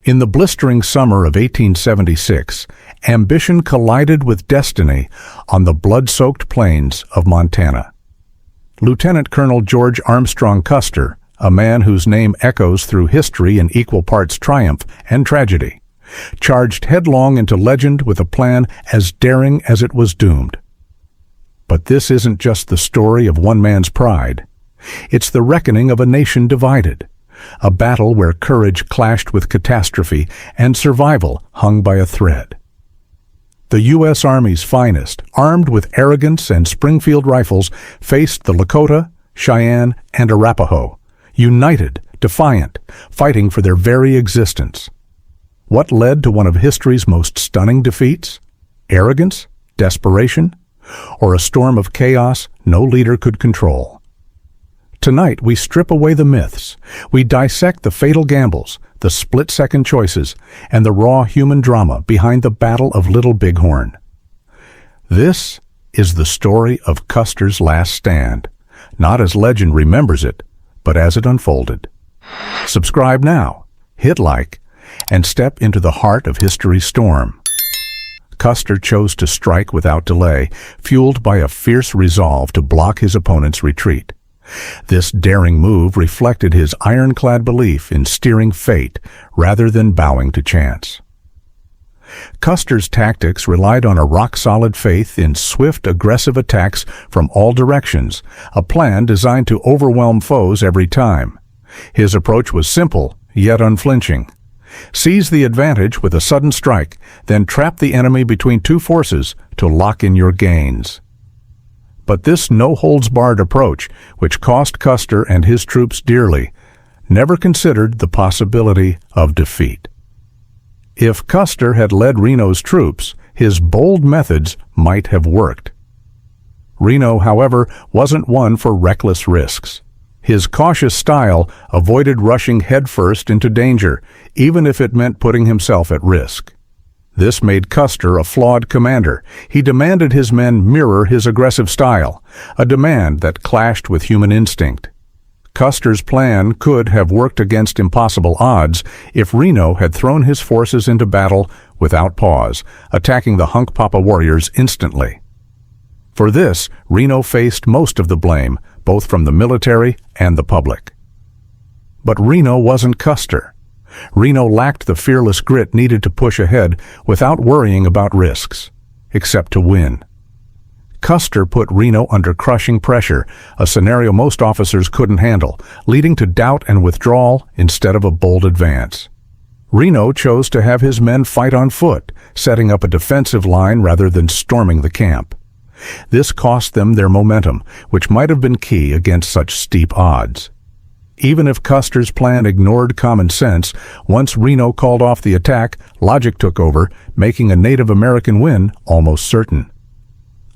In the blistering summer of 1876, ambition collided with destiny on the blood-soaked plains of Montana. Lieutenant Colonel George Armstrong Custer, a man whose name echoes through history in equal parts triumph and tragedy, charged headlong into legend with a plan as daring as it was doomed. But this isn't just the story of one man's pride. It's the reckoning of a nation divided, a battle where courage clashed with catastrophe and survival hung by a thread. The U.S. Army's finest, armed with arrogance and Springfield rifles, faced the Lakota, Cheyenne, and Arapaho, united, defiant, fighting for their very existence. What led to one of history's most stunning defeats? Arrogance? Desperation? Or a storm of chaos no leader could control? Tonight, we strip away the myths. We dissect the fatal gambles, the split-second choices, and the raw human drama behind the Battle of Little Bighorn. This is the story of Custer's last stand, not as legend remembers it, but as it unfolded. Subscribe now, hit like, and step into the heart of history's storm. Custer chose to strike without delay, fueled by a fierce resolve to block his opponent's retreat. This daring move reflected his ironclad belief in steering fate rather than bowing to chance. Custer's tactics relied on a rock-solid faith in swift, aggressive attacks from all directions, a plan designed to overwhelm foes every time. His approach was simple, yet unflinching. Seize the advantage with a sudden strike, then trap the enemy between two forces to lock in your gains. But this no-holds-barred approach, which cost Custer and his troops dearly, never considered the possibility of defeat. If Custer had led Reno's troops, his bold methods might have worked. Reno, however, wasn't one for reckless risks. His cautious style avoided rushing headfirst into danger, even if it meant putting himself at risk. This made Custer a flawed commander. He demanded his men mirror his aggressive style, a demand that clashed with human instinct. Custer's plan could have worked against impossible odds if Reno had thrown his forces into battle without pause, attacking the Hunkpapa warriors instantly. For this, Reno faced most of the blame, both from the military and the public. But Reno wasn't Custer. Reno lacked the fearless grit needed to push ahead without worrying about risks, except to win. Custer put Reno under crushing pressure, a scenario most officers couldn't handle, leading to doubt and withdrawal instead of a bold advance. Reno chose to have his men fight on foot, setting up a defensive line rather than storming the camp. This cost them their momentum, which might have been key against such steep odds. Even if Custer's plan ignored common sense, once Reno called off the attack, logic took over, making a Native American win almost certain.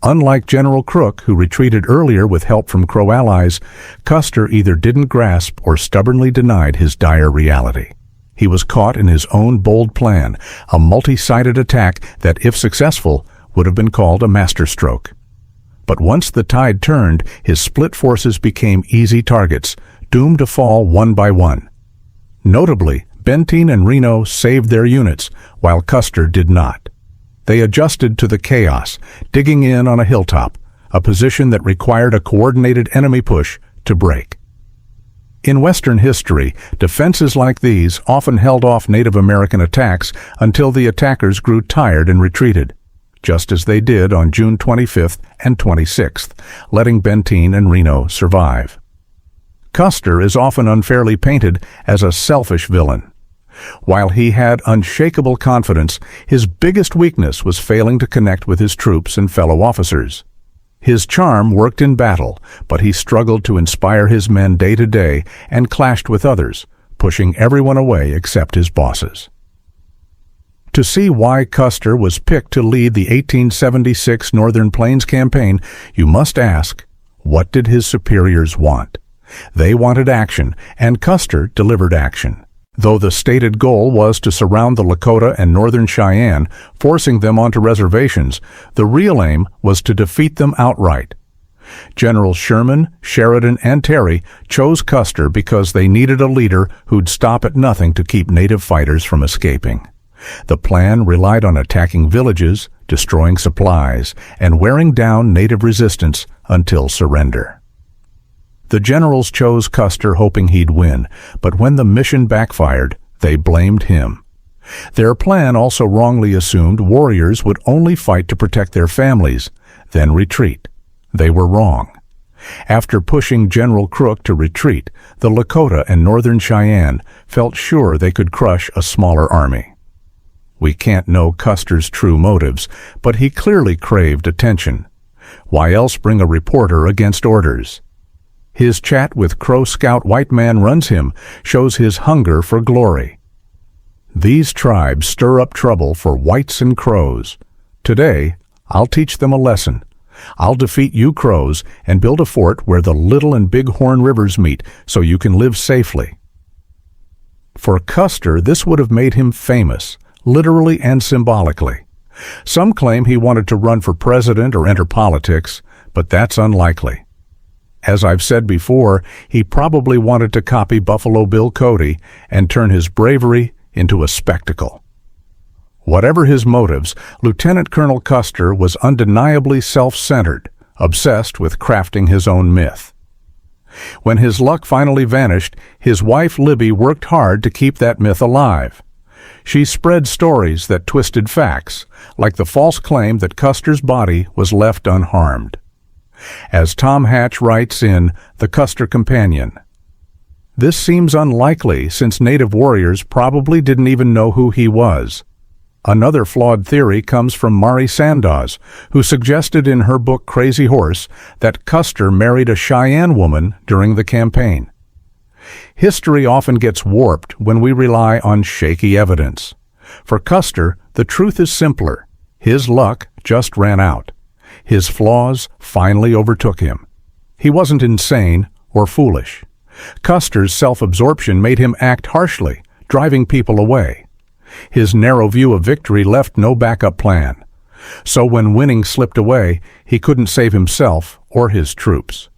Unlike General Crook, who retreated earlier with help from Crow allies, Custer either didn't grasp or stubbornly denied his dire reality. He was caught in his own bold plan, a multi-sided attack that, if successful, would have been called a masterstroke. But once the tide turned, his split forces became easy targets, doomed to fall one by one. Notably, Benteen and Reno saved their units, while Custer did not. They adjusted to the chaos, digging in on a hilltop, a position that required a coordinated enemy push to break. In Western history, defenses like these often held off Native American attacks until the attackers grew tired and retreated, just as they did on June 25th and 26th, letting Benteen and Reno survive. Custer is often unfairly painted as a selfish villain. While he had unshakable confidence, his biggest weakness was failing to connect with his troops and fellow officers. His charm worked in battle, but he struggled to inspire his men day to day and clashed with others, pushing everyone away except his bosses. To see why Custer was picked to lead the 1876 Northern Plains campaign, you must ask, what did his superiors want? They wanted action, and Custer delivered action. Though the stated goal was to surround the Lakota and Northern Cheyenne, forcing them onto reservations, the real aim was to defeat them outright. Generals Sherman, Sheridan, and Terry chose Custer because they needed a leader who'd stop at nothing to keep native fighters from escaping. The plan relied on attacking villages, destroying supplies, and wearing down native resistance until surrender. The generals chose Custer hoping he'd win, but when the mission backfired, they blamed him. Their plan also wrongly assumed warriors would only fight to protect their families, then retreat. They were wrong. After pushing General Crook to retreat, the Lakota and Northern Cheyenne felt sure they could crush a smaller army. We can't know Custer's true motives, but he clearly craved attention. Why else bring a reporter against orders? His chat with Crow Scout White Man Runs Him shows his hunger for glory. These tribes stir up trouble for whites and crows. Today, I'll teach them a lesson. I'll defeat you crows and build a fort where the Little and Bighorn rivers meet so you can live safely. For Custer, this would have made him famous, literally and symbolically. Some claim he wanted to run for president or enter politics, but that's unlikely. As I've said before, he probably wanted to copy Buffalo Bill Cody and turn his bravery into a spectacle. Whatever his motives, Lieutenant Colonel Custer was undeniably self-centered, obsessed with crafting his own myth. When his luck finally vanished, his wife Libby worked hard to keep that myth alive. She spread stories that twisted facts, like the false claim that Custer's body was left unharmed. As Tom Hatch writes in The Custer Companion, this seems unlikely since native warriors probably didn't even know who he was. Another flawed theory comes from Mari Sandoz, who suggested in her book Crazy Horse that Custer married a Cheyenne woman during the campaign. History often gets warped when we rely on shaky evidence. For Custer, the truth is simpler. His luck just ran out. His flaws finally overtook him. He wasn't insane or foolish. Custer's self-absorption made him act harshly, driving people away. His narrow view of victory left no backup plan. So when winning slipped away, he couldn't save himself or his troops.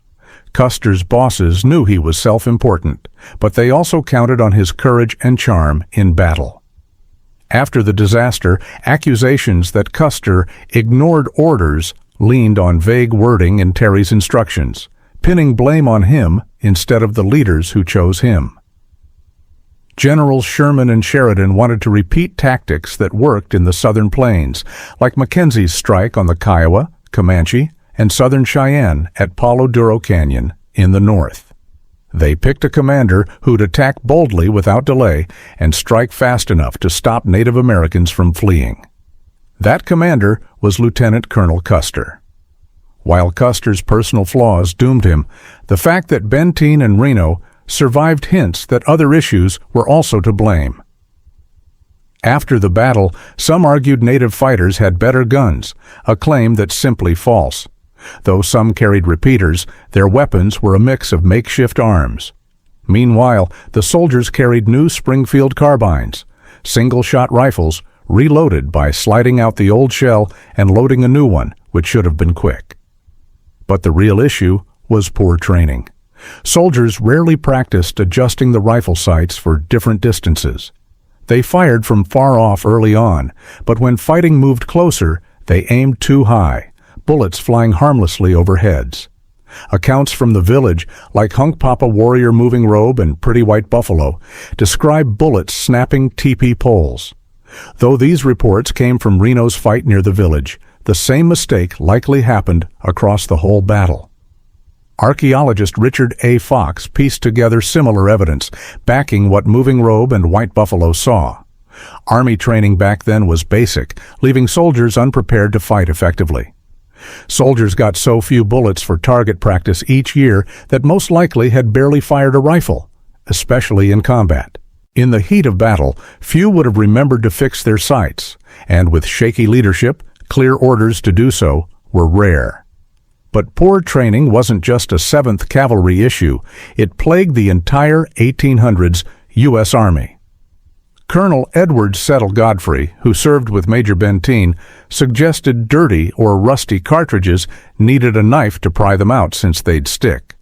Custer's bosses knew he was self-important, but they also counted on his courage and charm in battle. After the disaster, accusations that Custer ignored orders leaned on vague wording in Terry's instructions, pinning blame on him instead of the leaders who chose him. Generals Sherman and Sheridan wanted to repeat tactics that worked in the Southern Plains, like Mackenzie's strike on the Kiowa, Comanche, and Southern Cheyenne at Palo Duro Canyon in the north. They picked a commander who'd attack boldly without delay and strike fast enough to stop Native Americans from fleeing. That commander was Lieutenant Colonel Custer. While Custer's personal flaws doomed him, the fact that Benteen and Reno survived hints that other issues were also to blame. After the battle, some argued native fighters had better guns, a claim that's simply false. Though some carried repeaters, their weapons were a mix of makeshift arms. Meanwhile, the soldiers carried new Springfield carbines, single-shot rifles, reloaded by sliding out the old shell and loading a new one, which should have been quick. But the real issue was poor training. Soldiers rarely practiced adjusting the rifle sights for different distances. They fired from far off early on, but when fighting moved closer, they aimed too high, bullets flying harmlessly over heads. Accounts from the village, like Hunk Papa Warrior Moving Robe and Pretty White Buffalo, describe bullets snapping teepee poles. Though these reports came from Reno's fight near the village, the same mistake likely happened across the whole battle. Archaeologist Richard A. Fox pieced together similar evidence, backing what Moving Robe and White Buffalo saw. Army training back then was basic, leaving soldiers unprepared to fight effectively. Soldiers got so few bullets for target practice each year that most likely had barely fired a rifle, especially in combat. In the heat of battle, few would have remembered to fix their sights, and with shaky leadership, clear orders to do so were rare. But poor training wasn't just a 7th Cavalry issue. It plagued the entire 1800s U.S. Army. Colonel Edward Settle Godfrey, who served with Major Benteen, suggested dirty or rusty cartridges needed a knife to pry them out since they'd stick.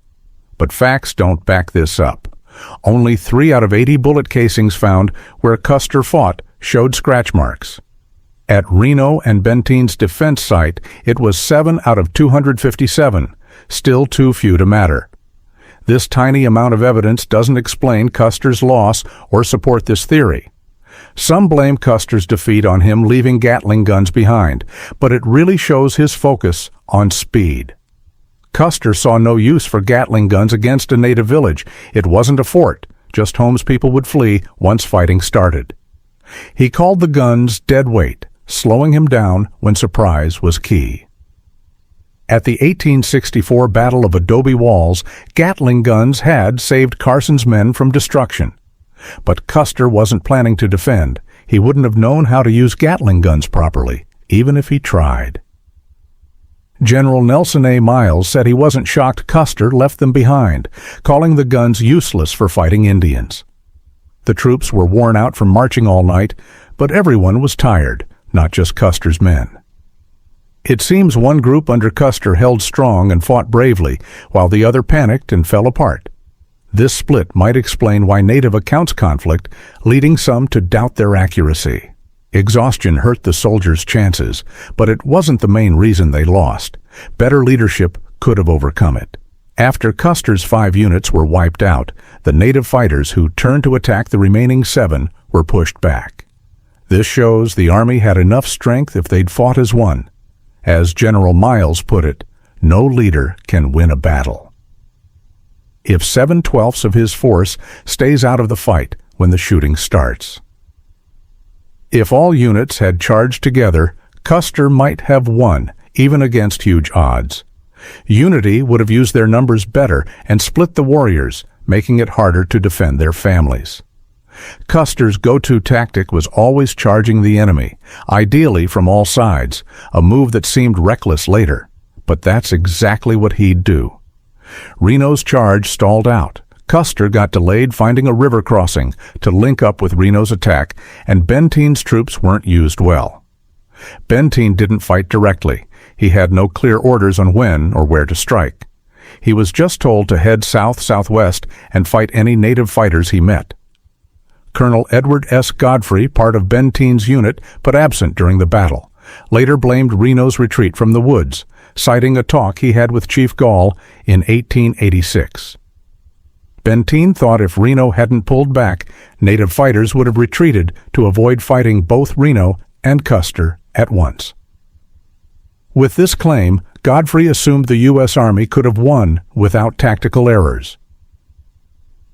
But facts don't back this up. Only 3 out of 80 bullet casings found where Custer fought showed scratch marks. At Reno and Benteen's defense site, it was 7 out of 257, still too few to matter. This tiny amount of evidence doesn't explain Custer's loss or support this theory. Some blame Custer's defeat on him leaving Gatling guns behind, but it really shows his focus on speed. Custer saw no use for Gatling guns against a native village. It wasn't a fort, just homes people would flee once fighting started. He called the guns dead weight, slowing him down when surprise was key. At the 1864 Battle of Adobe Walls, Gatling guns had saved Carson's men from destruction. But Custer wasn't planning to defend. He wouldn't have known how to use Gatling guns properly, even if he tried. General Nelson A. Miles said he wasn't shocked Custer left them behind, calling the guns useless for fighting Indians. The troops were worn out from marching all night, but everyone was tired, not just Custer's men. It seems one group under Custer held strong and fought bravely, while the other panicked and fell apart. This split might explain why native accounts conflict, leading some to doubt their accuracy. Exhaustion hurt the soldiers' chances, but it wasn't the main reason they lost. Better leadership could have overcome it. After Custer's 5 units were wiped out, the native fighters who turned to attack the remaining 7 were pushed back. This shows the Army had enough strength if they'd fought as one. As General Miles put it, no leader can win a battle. If 7/12 of his force stays out of the fight when the shooting starts. If all units had charged together, Custer might have won, even against huge odds. Unity would have used their numbers better and split the warriors, making it harder to defend their families. Custer's go-to tactic was always charging the enemy, ideally from all sides, a move that seemed reckless later. But that's exactly what he'd do. Reno's charge stalled out. Custer got delayed finding a river crossing to link up with Reno's attack, and Benteen's troops weren't used well. Benteen didn't fight directly. He had no clear orders on when or where to strike. He was just told to head south-southwest and fight any native fighters he met. Colonel Edward S. Godfrey, part of Benteen's unit, but absent during the battle, later blamed Reno's retreat from the woods, citing a talk he had with Chief Gall in 1886. Benteen thought if Reno hadn't pulled back, native fighters would have retreated to avoid fighting both Reno and Custer at once. With this claim, Godfrey assumed the U.S. Army could have won without tactical errors.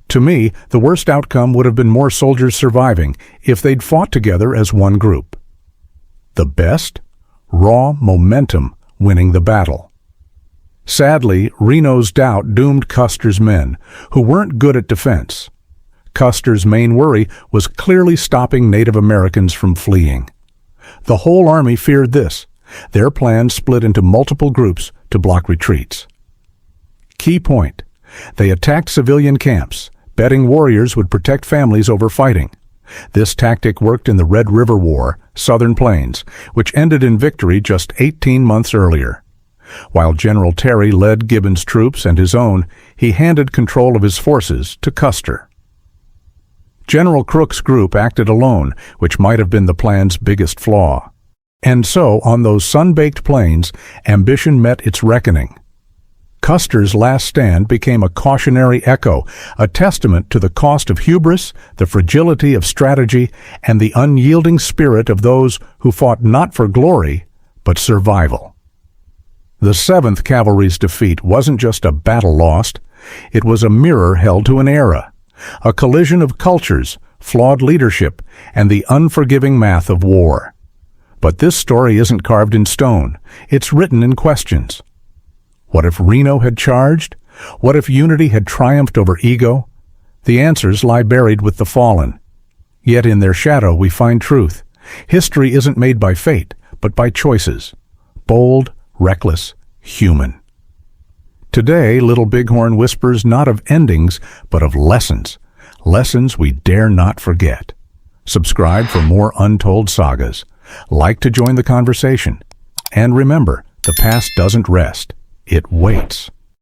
To me, the worst outcome would have been more soldiers surviving if they'd fought together as one group. The best? Raw momentum winning the battle. Sadly, Reno's doubt doomed Custer's men, who weren't good at defense. Custer's main worry was clearly stopping Native Americans from fleeing. The whole army feared this. Their plans split into multiple groups to block retreats. Key point: they attacked civilian camps, betting warriors would protect families over fighting. This tactic worked in the Red River War, Southern Plains, which ended in victory just 18 months earlier. While General Terry led Gibbon's troops and his own, he handed control of his forces to Custer. General Crook's group acted alone, which might have been the plan's biggest flaw. And so, on those sun-baked plains, ambition met its reckoning. Custer's last stand became a cautionary echo, a testament to the cost of hubris, the fragility of strategy, and the unyielding spirit of those who fought not for glory, but survival. The 7th Cavalry's defeat wasn't just a battle lost. It was a mirror held to an era, a collision of cultures, flawed leadership, and the unforgiving math of war. But this story isn't carved in stone. It's written in questions. What if Reno had charged? What if unity had triumphed over ego? The answers lie buried with the fallen. Yet in their shadow we find truth. History isn't made by fate, but by choices. Bold, reckless, human. Today, Little Bighorn whispers not of endings, but of lessons. Lessons we dare not forget. Subscribe for more untold sagas. Like to join the conversation. And remember, the past doesn't rest. It waits.